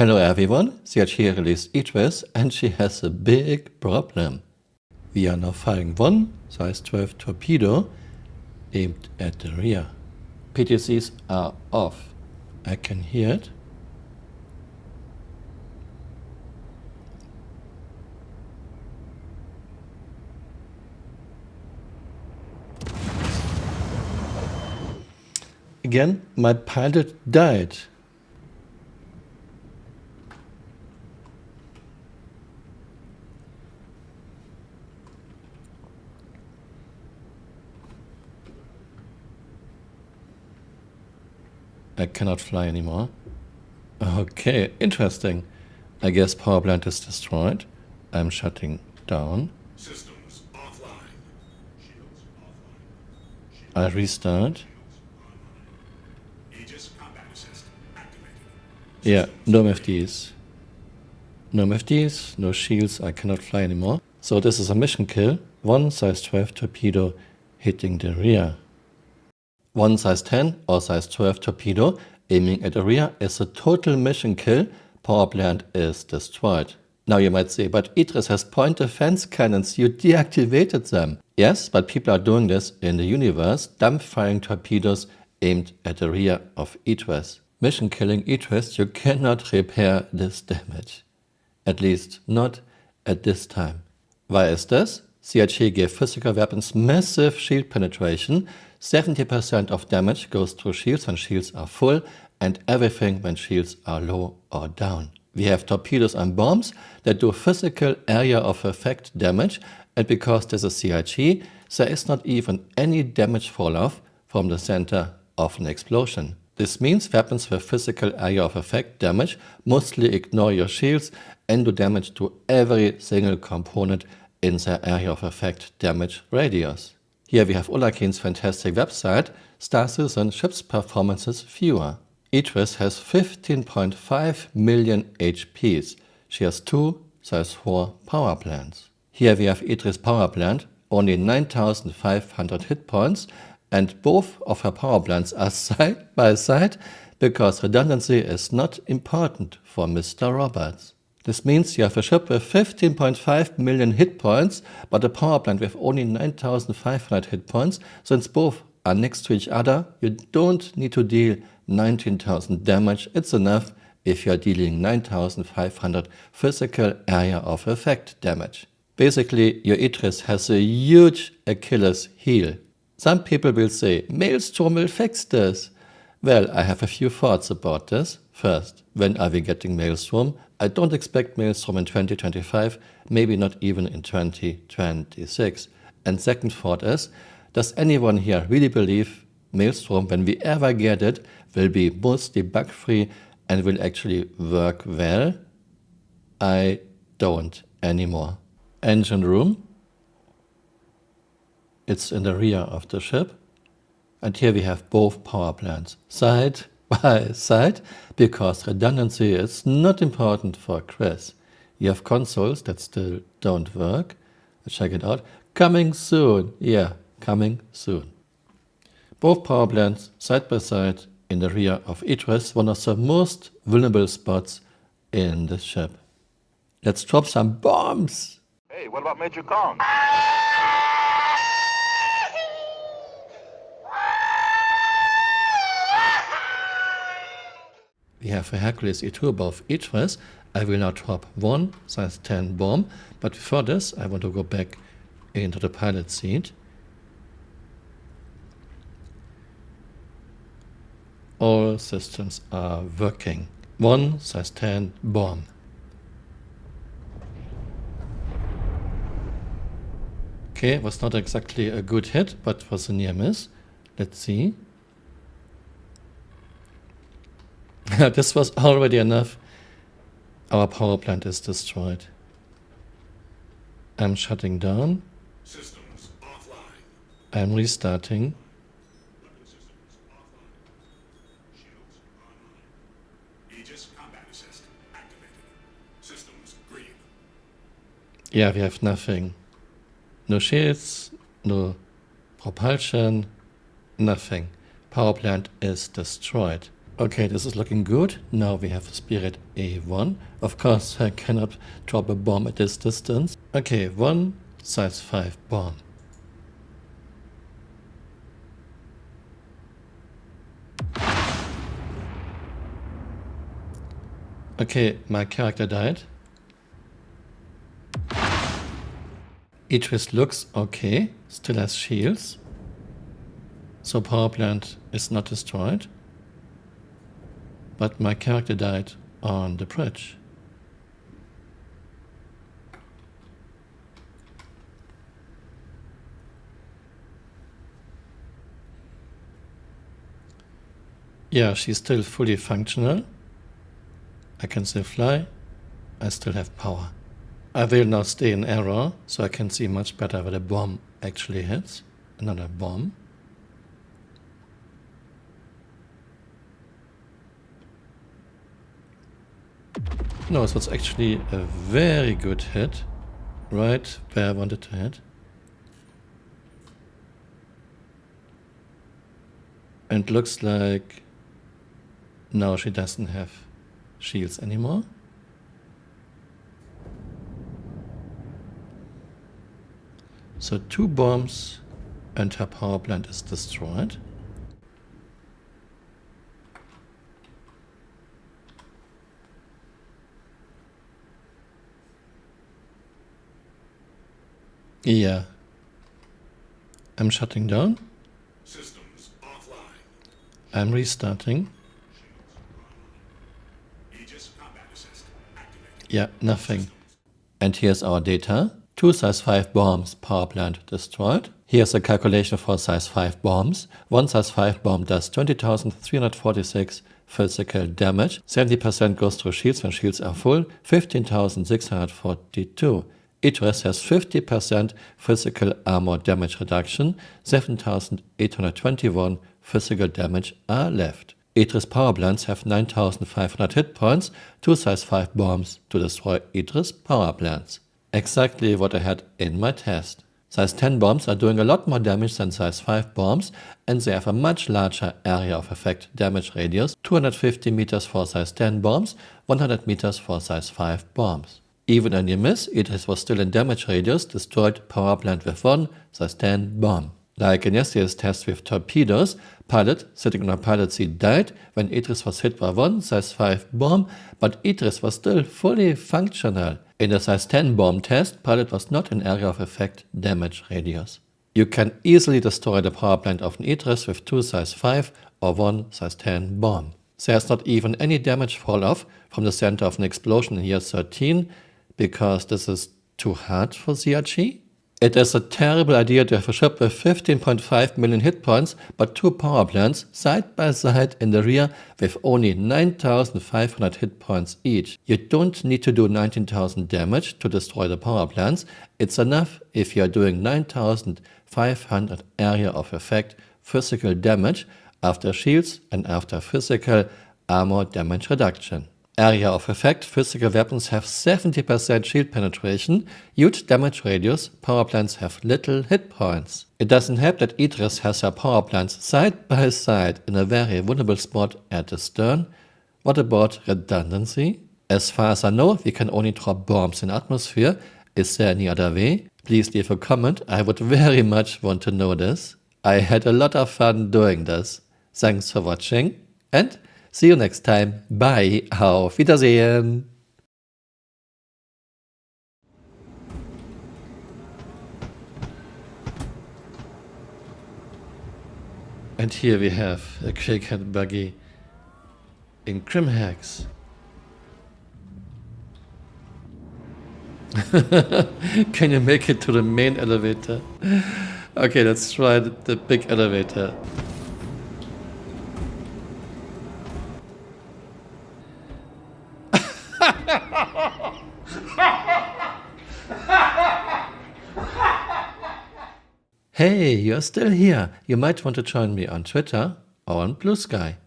Hello everyone, CHE released Idris and she has a big problem. We are now firing one size 12 torpedo aimed at the rear. PTCs are off. I can hear it. Again, my pilot died. I cannot fly anymore. Okay, interesting. I guess power plant is destroyed. I'm shutting down. Systems offline. Shields offline. I restart. Aegis combat assist activated. Yeah, no MFDs. No MFDs, no shields, I cannot fly anymore. So this is a mission kill. One size 12 torpedo hitting the rear. One size 10 or size 12 torpedo aiming at the rear is a total mission kill. Power plant is destroyed. Now you might say, but Idris has point defense cannons, you deactivated them. Yes, but people are doing this in the universe, dump firing torpedoes aimed at the rear of Idris. Mission killing Idris, you cannot repair this damage. At least not at this time. Why is this? CHE gave physical weapons massive shield penetration. 70% of damage goes through shields when shields are full, and everything when shields are low or down. We have torpedoes and bombs that do physical area of effect damage, and because this is CHE, there is not even any damage falloff from the center of an explosion. This means weapons with physical area of effect damage mostly ignore your shields and do damage to every single component in their area of effect damage radius. Here we have Ulakin's fantastic website, Star Citizen ships performances viewer. Idris has 15.5 million HPs. She has two size 4 power plants. Here we have Idris power plant, only 9,500 hit points, and both of her power plants are side by side because redundancy is not important for Mr. Roberts. This means you have a ship with 15.5 million hit points, but a power plant with only 9,500 hit points. Since both are next to each other, you don't need to deal 19,000 damage. It's enough if you are dealing 9,500 physical area of effect damage. Basically, your Idris has a huge Achilles heel. Some people will say, Maelstrom will fix this. Well, I have a few thoughts about this. First, when are we getting Maelstrom? I don't expect Maelstrom in 2025, maybe not even in 2026. And second thought is, does anyone here really believe Maelstrom, when we ever get it, will be mostly bug-free and will actually work well? I don't anymore. Engine room. It's in the rear of the ship. And here we have both power plants side by side, because redundancy is not important for Chris. You have consoles that still don't work. Let's check it out. Coming soon. Yeah, coming soon. Both power plants side by side in the rear of Idris, one of the most vulnerable spots in the ship. Let's drop some bombs. Hey, what about Major Kong? We have a Hercules E2 above Idris. I will now drop one size 10 bomb, but before this I want to go back into the pilot seat. All systems are working. One size 10 bomb. Okay, was not exactly a good hit, but was a near miss. Let's see. This was already enough. Our power plant is destroyed. I'm shutting down. Systems offline. I'm restarting. Weapon systems offline. Shields online. Aegis combat assist activated. Systems green. Yeah, we have nothing. No shields, no propulsion, nothing. Power plant is destroyed. Okay, this is looking good. Now we have a speed rate A1. Of course, I cannot drop a bomb at this distance. Okay, one size 5 bomb. Okay, my character died. Idris looks okay, still has shields. So power plant is not destroyed. But my character died on the bridge. Yeah, she's still fully functional. I can still fly. I still have power. I will now stay in error, so I can see much better where the bomb actually hits. Another bomb. No, it was actually a very good hit, right where I wanted to hit. And looks like now she doesn't have shields anymore. So 2 bombs and her power plant is destroyed. Yeah. I'm shutting down. Systems offline. I'm restarting. Aegis combat assist activated. Yeah, nothing. And here's our data. 2 size 5 bombs, power plant destroyed. Here's a calculation for size 5 bombs. 1 size 5 bomb does 20,346 physical damage. 70% goes through shields when shields are full. 15,642. Idris has 50% physical armor damage reduction. 7,821 physical damage are left. Idris power plants have 9,500 hit points. 2 size 5 bombs to destroy Idris power plants. Exactly what I had in my test. Size 10 bombs are doing a lot more damage than size 5 bombs, and they have a much larger area of effect damage radius, 250 meters for size 10 bombs, 100 meters for size 5 bombs. Even a near miss, Idris was still in damage radius, destroyed power plant with 1 size 10 bomb. Like in yesterday's test with torpedoes, pilot sitting on a pilot seat died when Idris was hit by 1 size 5 bomb, but Idris was still fully functional. In the size 10 bomb test, pilot was not in area of effect damage radius. You can easily destroy the power plant of an Idris with 2 size 5 or 1 size 10 bomb. There's not even any damage fall off from the center of an explosion in year 13, because this is too hard for ZRG. It is a terrible idea to have a ship with 15.5 million hit points, but 2 power plants side by side in the rear with only 9,500 hit points each. You don't need to do 19,000 damage to destroy the power plants. It's enough if you are doing 9,500 area of effect physical damage after shields and after physical armor damage reduction. Area of effect, physical weapons have 70% shield penetration, huge damage radius, power plants have little hit points. It doesn't help that Idris has her power plants side by side in a very vulnerable spot at the stern. What about redundancy? As far as I know, we can only drop bombs in atmosphere. Is there any other way? Please leave a comment, I would very much want to know this. I had a lot of fun doing this. Thanks for watching and see you next time. Bye. Auf Wiedersehen. And here we have a Quakehead buggy in Crimhex. Can you make it to the main elevator? Okay, let's try the big elevator. Hey, you're still here. You might want to join me on Twitter or on Blue Sky.